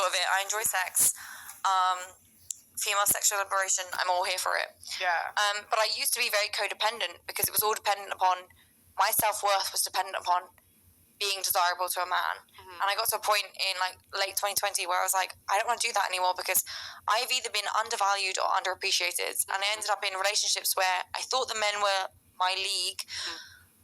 of it. I enjoy sex. Female sexual liberation, I'm all here for it. Yeah. But I used to be very codependent because it was all dependent upon, my self-worth was dependent upon being desirable to a man. And I got to a point in like late 2020 where I was like, I don't want to do that anymore because I've either been undervalued or underappreciated. And I ended up in relationships where I thought the men were my league,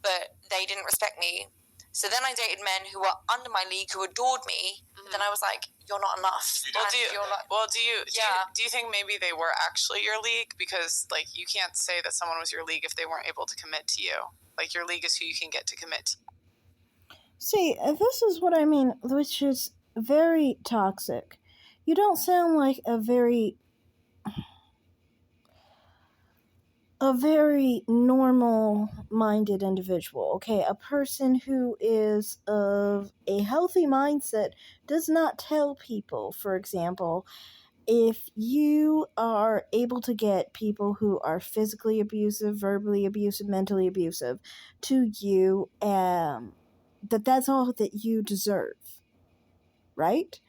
but they didn't respect me. So then I dated men who were under my league, who adored me. But then I was like, you're not enough. Do you think maybe they were actually your league? Because like you can't say that someone was your league if they weren't able to commit to you. Like your league is who you can get to commit to. See, this is what I mean, which is very toxic. You don't sound like a very normal-minded individual, okay? A person who is of a healthy mindset does not tell people, for example, if you are able to get people who are physically abusive, verbally abusive, mentally abusive to you, that's all that you deserve, right?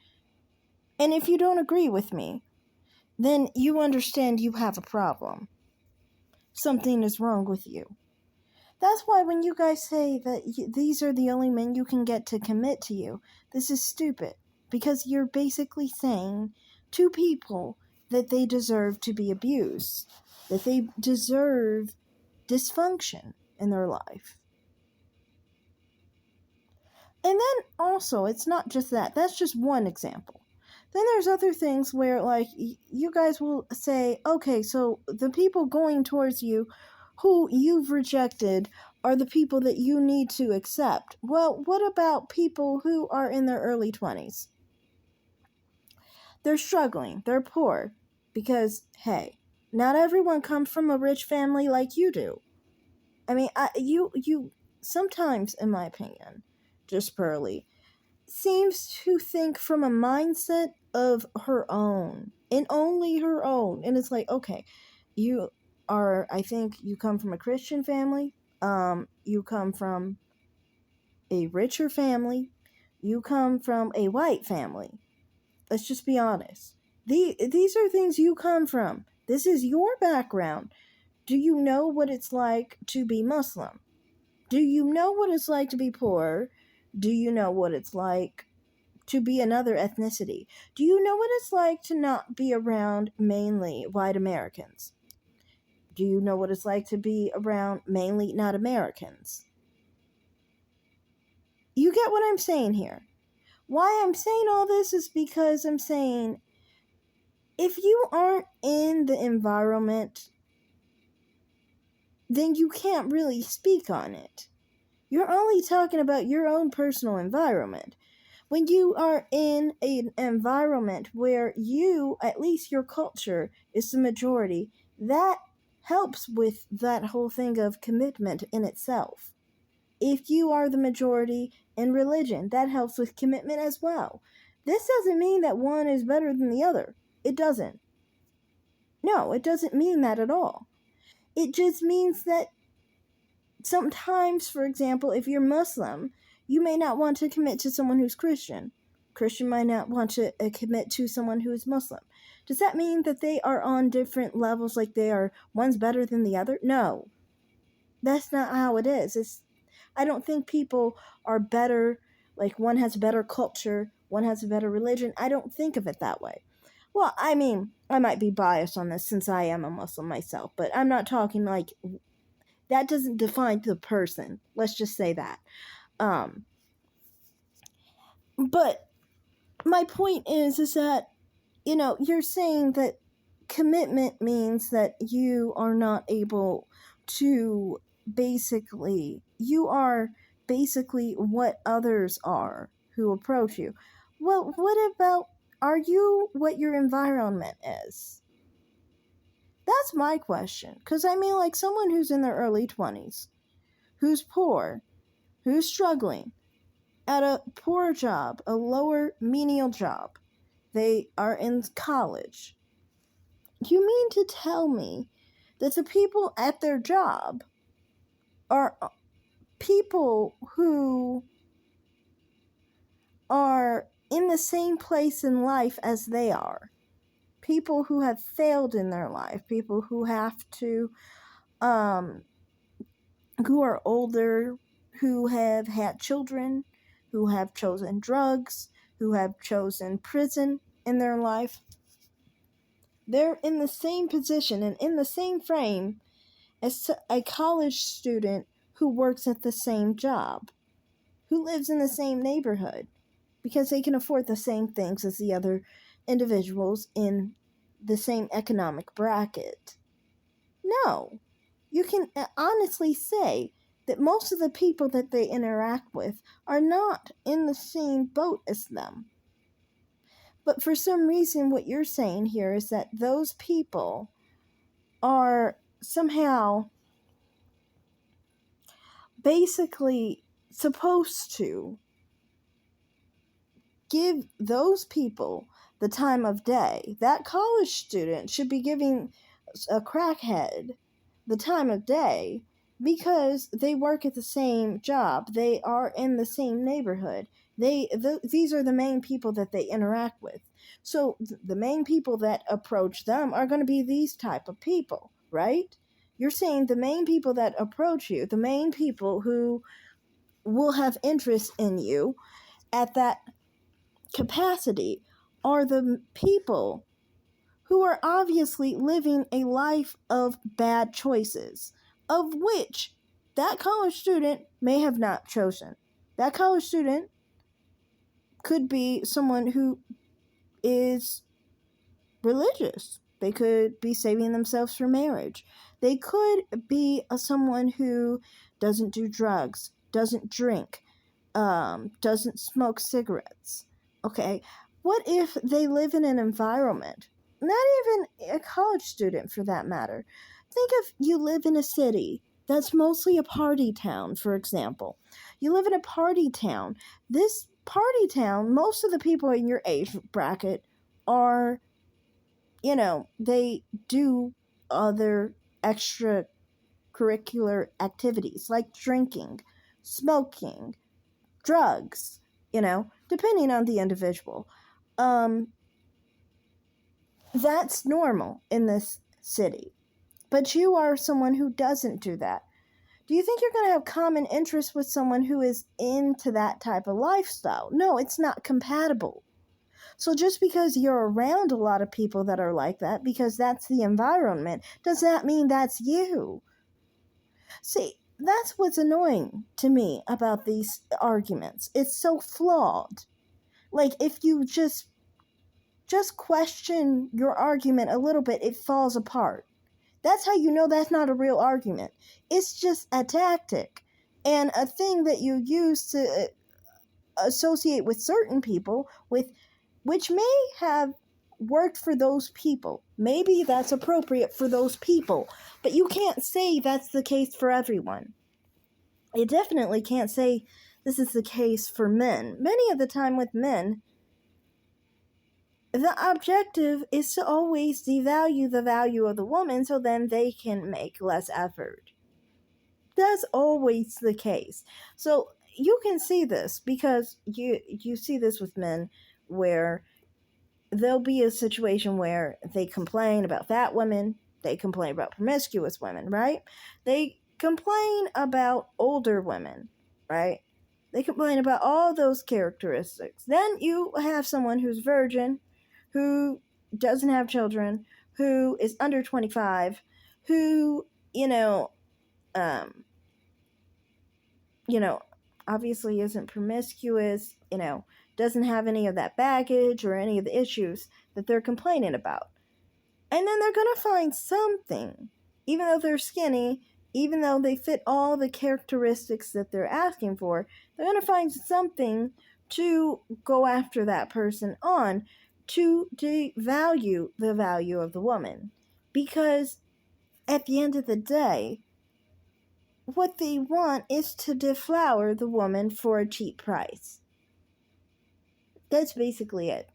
And if you don't agree with me, then you understand you have a problem. Something is wrong with you. That's why when you guys say that these are the only men you can get to commit to you, this is stupid. Because you're basically saying to people that they deserve to be abused, that they deserve dysfunction in their life. And then also, it's not just that. That's just one example. Then there's other things where, like, you guys will say, okay, so the people going towards you who you've rejected are the people that you need to accept. Well, what about people who are in their early 20s? They're struggling. They're poor. Because, hey, not everyone comes from a rich family like you do. I mean, you sometimes, in my opinion, just Pearly, seems to think from a mindset of her own and only her own. And it's like, okay, I think you come from a Christian family, you come from a richer family, you come from a white family. Let's just be honest. These are things you come from. This is your background. Do you know what it's like to be Muslim? Do you know what it's like to be poor? Do you know what it's like to be another ethnicity? Do you know what it's like to not be around mainly white Americans? Do you know what it's like to be around mainly not Americans? You get what I'm saying here. Why I'm saying all this is because I'm saying if you aren't in the environment, then you can't really speak on it. You're only talking about your own personal environment. When you are in an environment where you, at least your culture, is the majority, that helps with that whole thing of commitment in itself. If you are the majority in religion, that helps with commitment as well. This doesn't mean that one is better than the other. It doesn't. No, it doesn't mean that at all. It just means that sometimes, for example, if you're Muslim, you may not want to commit to someone who's Christian. Christian might not want to commit to someone who is Muslim. Does that mean that they are on different levels, like one's better than the other? No. That's not how it is. I don't think people are better, like one has a better culture, one has a better religion. I don't think of it that way. Well, I mean, I might be biased on this since I am a Muslim myself, but I'm not talking like that doesn't define the person. Let's just say that. But my point is that, you're saying that commitment means that you are not able to you are basically what others are who approach you. Well, what about, are you what your environment is? That's my question. Because I mean, like someone who's in their early 20s, who's poor, who's struggling at a poor job, a lower menial job, they are in college. You mean to tell me that the people at their job are people who are in the same place in life as they are. People who have failed in their life, people who have to, who are older, who have had children, who have chosen drugs, who have chosen prison in their life. They're in the same position and in the same frame as a college student who works at the same job, who lives in the same neighborhood, because they can afford the same things as the other individuals in the same economic bracket. No, you can honestly say that most of the people that they interact with are not in the same boat as them. But for some reason, what you're saying here is that those people are somehow basically supposed to give those people the time of day. That college student should be giving a crackhead the time of day because they work at the same job. They are in the same neighborhood. These are the main people that they interact with. So the main people that approach them are going to be these type of people, right? You're saying the main people that approach you, the main people who will have interest in you at that capacity are the people who are obviously living a life of bad choices, of which that college student may have not chosen. That college student could be someone who is religious. They could be saving themselves for marriage. They could be someone who doesn't do drugs, doesn't drink, doesn't smoke cigarettes. Okay, what if they live in an environment, not even a college student for that matter? Think if you live in a city that's mostly a party town, for example. You live in a party town. This party town, most of the people in your age bracket are, they do other extracurricular activities like drinking, smoking, drugs, depending on the individual. That's normal in this city. But you are someone who doesn't do that. Do you think you're going to have common interests with someone who is into that type of lifestyle? No, it's not compatible. So just because you're around a lot of people that are like that, because that's the environment, does that mean that's you? See, that's what's annoying to me about these arguments. It's so flawed. Like, if you just question your argument a little bit, it falls apart. That's how you know that's not a real argument. It's just a tactic and a thing that you use to associate with certain people, which may have worked for those people. Maybe that's appropriate for those people, but you can't say that's the case for everyone. You definitely can't say this is the case for men. Many of the time with men, the objective is to always devalue the value of the woman so then they can make less effort. That's always the case. So you can see this because you see this with men where there'll be a situation where they complain about fat women, they complain about promiscuous women, right? They complain about older women, right? They complain about all those characteristics. Then you have someone who's virgin, who doesn't have children, who is under 25, who, obviously isn't promiscuous, doesn't have any of that baggage or any of the issues that they're complaining about. And then they're going to find something, even though they're skinny, even though they fit all the characteristics that they're asking for, they're going to find something to go after that person on, to devalue the value of the woman. Because at the end of the day, what they want is to deflower the woman for a cheap price. That's basically it.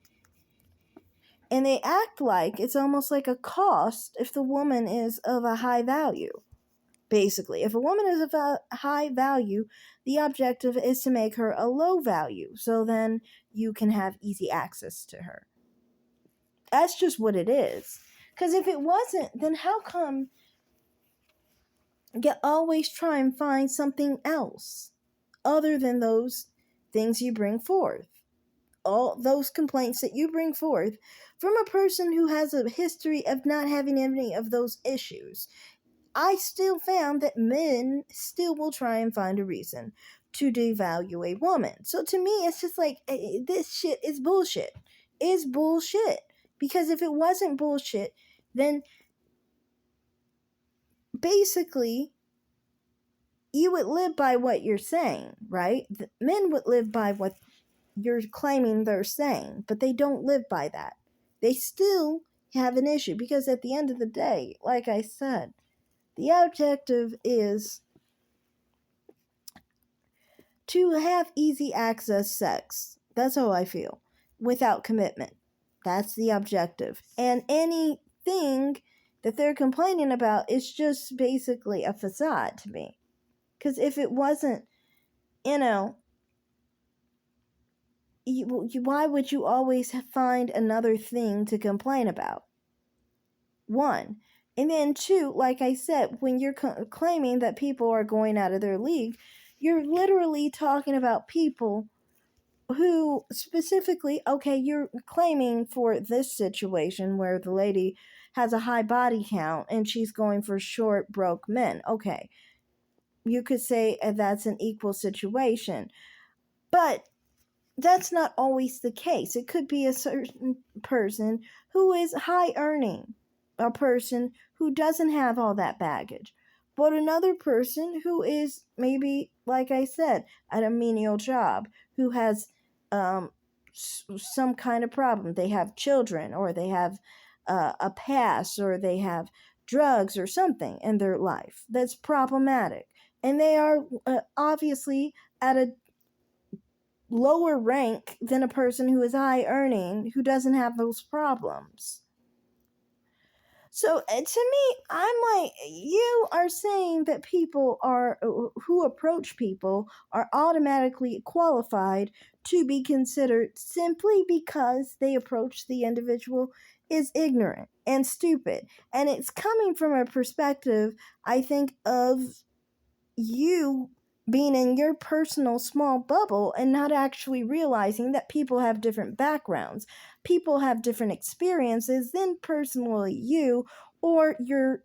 And they act like it's almost like a cost if the woman is of a high value. Basically, if a woman is of a high value, the objective is to make her a low value, so then you can have easy access to her. That's just what it is. Because if it wasn't, then how come you always try and find something else other than those things you bring forth? All those complaints that you bring forth from a person who has a history of not having any of those issues. I still found that men still will try and find a reason to devalue a woman. So to me, it's just like, this shit is bullshit. Is bullshit. Because if it wasn't bullshit, then basically you would live by what you're saying, right? The men would live by what you're claiming they're saying, but they don't live by that. They still have an issue because at the end of the day, like I said, the objective is to have easy access sex. That's how I feel. Without commitment. That's the objective. And anything that they're complaining about is just basically a facade to me. Because if it wasn't, why would you always find another thing to complain about? One. And then two, like I said, when you're claiming that people are going out of their league, you're literally talking about people who specifically, okay, you're claiming for this situation where the lady has a high body count and she's going for short, broke men. Okay, you could say that's an equal situation. But that's not always the case. It could be a certain person who is high earning, a person who doesn't have all that baggage, but another person who is maybe, like I said, at a menial job, who has some kind of problem. They have children, or they have a past, or they have drugs or something in their life that's problematic. And they are obviously at a lower rank than a person who is high earning, who doesn't have those problems. So to me, I'm like, you are saying that people are who approach people are automatically qualified to be considered simply because they approach the individual is ignorant and stupid. And it's coming from a perspective, I think, of you being in your personal small bubble and not actually realizing that people have different backgrounds. People have different experiences than personally you or your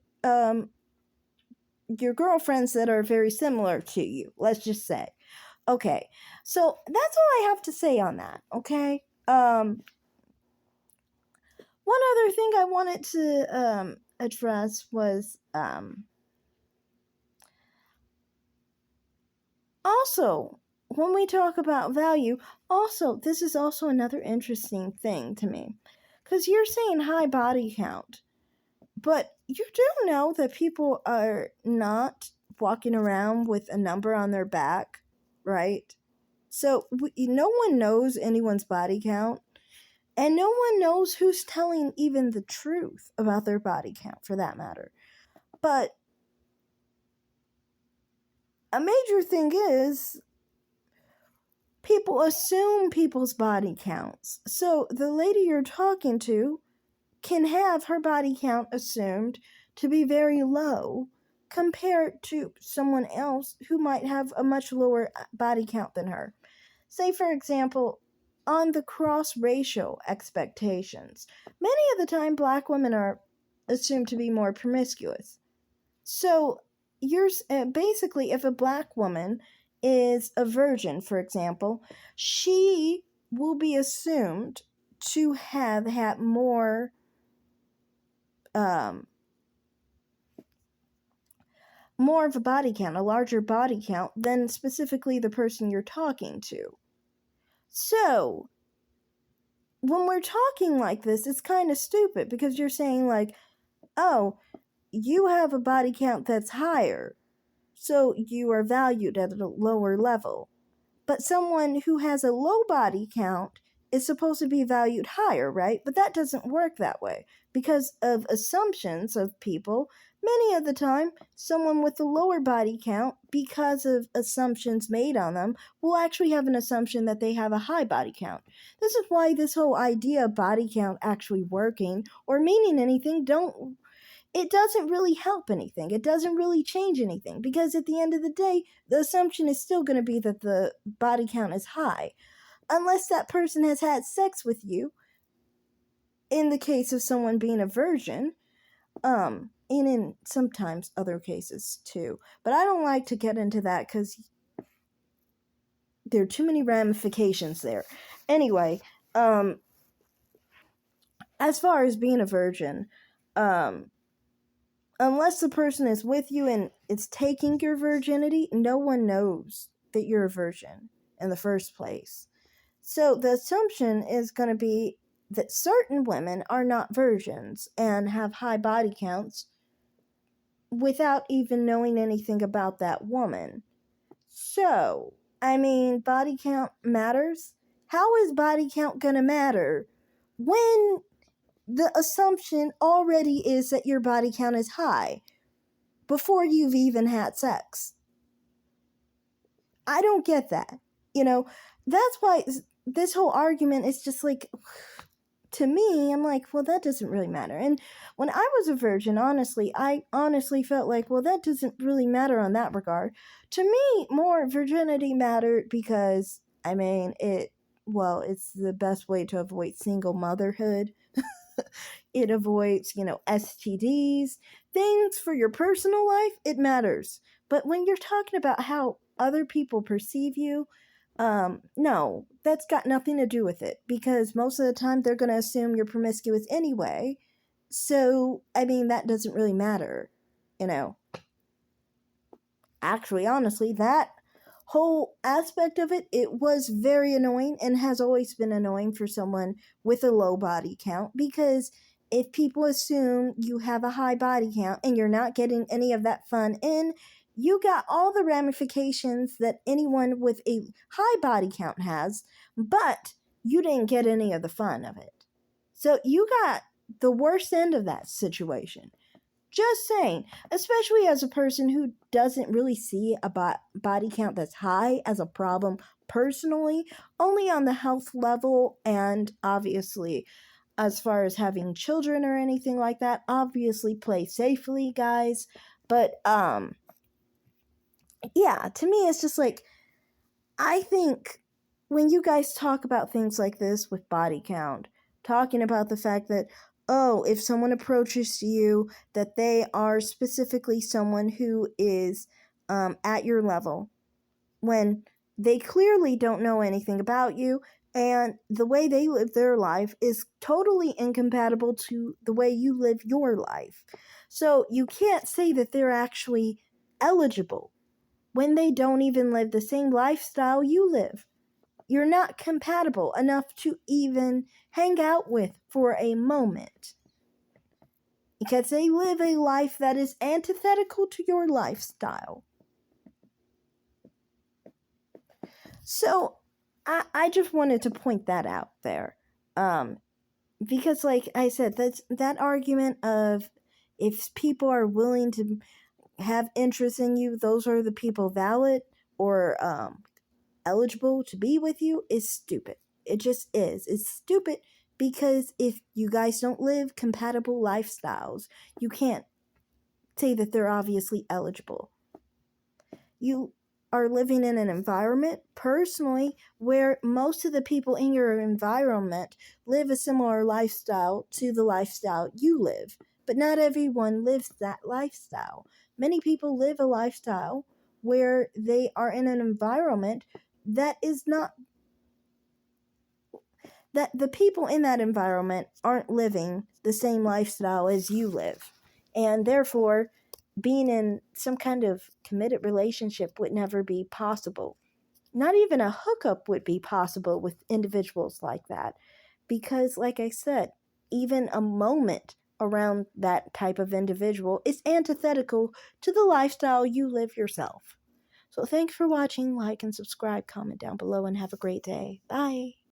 girlfriends that are very similar to you, let's just say. Okay, so that's all I have to say on that, okay? One other thing I wanted to address was also, when we talk about value, also, this is also another interesting thing to me. Because you're saying high body count, but you do know that people are not walking around with a number on their back, right? So no one knows anyone's body count, and no one knows who's telling even the truth about their body count, for that matter. But a major thing is, people assume people's body counts. So the lady you're talking to can have her body count assumed to be very low compared to someone else who might have a much lower body count than her. Say, for example, on the cross-racial expectations, many of the time black women are assumed to be more promiscuous. So you're basically, if a black woman is a virgin, for example, she will be assumed to have had more of a body count, a larger body count than specifically the person you're talking to. So when we're talking like this, it's kind of stupid because you're saying like, oh, you have a body count that's higher, so you are valued at a lower level. But someone who has a low body count is supposed to be valued higher, right? But that doesn't work that way because of assumptions of people. Many of the time, someone with a lower body count, because of assumptions made on them, will actually have an assumption that they have a high body count. This is why this whole idea of body count actually working or meaning anything it doesn't really help anything. It doesn't really change anything because at the end of the day, the assumption is still going to be that the body count is high. Unless that person has had sex with you, in the case of someone being a virgin, and in sometimes other cases too. But I don't like to get into that because there are too many ramifications there. Anyway, as far as being a virgin, unless the person is with you and it's taking your virginity, no one knows that you're a virgin in the first place. So the assumption is going to be that certain women are not virgins and have high body counts without even knowing anything about that woman. So, I mean, body count matters. How is body count going to matter when the assumption already is that your body count is high before you've even had sex? I don't get that. That's why this whole argument is just like, to me, I'm like, well, that doesn't really matter. And when I was a virgin, I honestly felt like, well, that doesn't really matter on that regard. To me, more virginity mattered because, I mean, it's the best way to avoid single motherhood. It avoids, STDs, things for your personal life, it matters. But when you're talking about how other people perceive you, no, that's got nothing to do with it because most of the time they're going to assume you're promiscuous anyway. So, I mean, that doesn't really matter, Actually, honestly, that whole aspect of it was very annoying and has always been annoying for someone with a low body count because if people assume you have a high body count and you're not getting any of that fun in, you got all the ramifications that anyone with a high body count has, but you didn't get any of the fun of it. So you got the worst end of that situation. Just saying, especially as a person who doesn't really see a body count that's high as a problem personally, only on the health level and obviously as far as having children or anything like that. Obviously play safely, guys. But yeah, to me it's just like, I think when you guys talk about things like this with body count, talking about the fact that, oh, if someone approaches you, that they are specifically someone who is at your level, when they clearly don't know anything about you, and the way they live their life is totally incompatible to the way you live your life. So you can't say that they're actually eligible when they don't even live the same lifestyle you live. You're not compatible enough to even hang out with for a moment because they live a life that is antithetical to your lifestyle. So I just wanted to point that out there, because like I said, that argument of if people are willing to have interest in you, those are the people valid or eligible to be with you is stupid. It just is. It's stupid because if you guys don't live compatible lifestyles, you can't say that they're obviously eligible. You are living in an environment, personally, where most of the people in your environment live a similar lifestyle to the lifestyle you live. But not everyone lives that lifestyle. Many people live a lifestyle where they are in an environment that is not, that the people in that environment aren't living the same lifestyle as you live. And therefore, being in some kind of committed relationship would never be possible. Not even a hookup would be possible with individuals like that. Because, like I said, even a moment around that type of individual is antithetical to the lifestyle you live yourself. So thanks for watching. Like and subscribe, comment down below, and have a great day. Bye.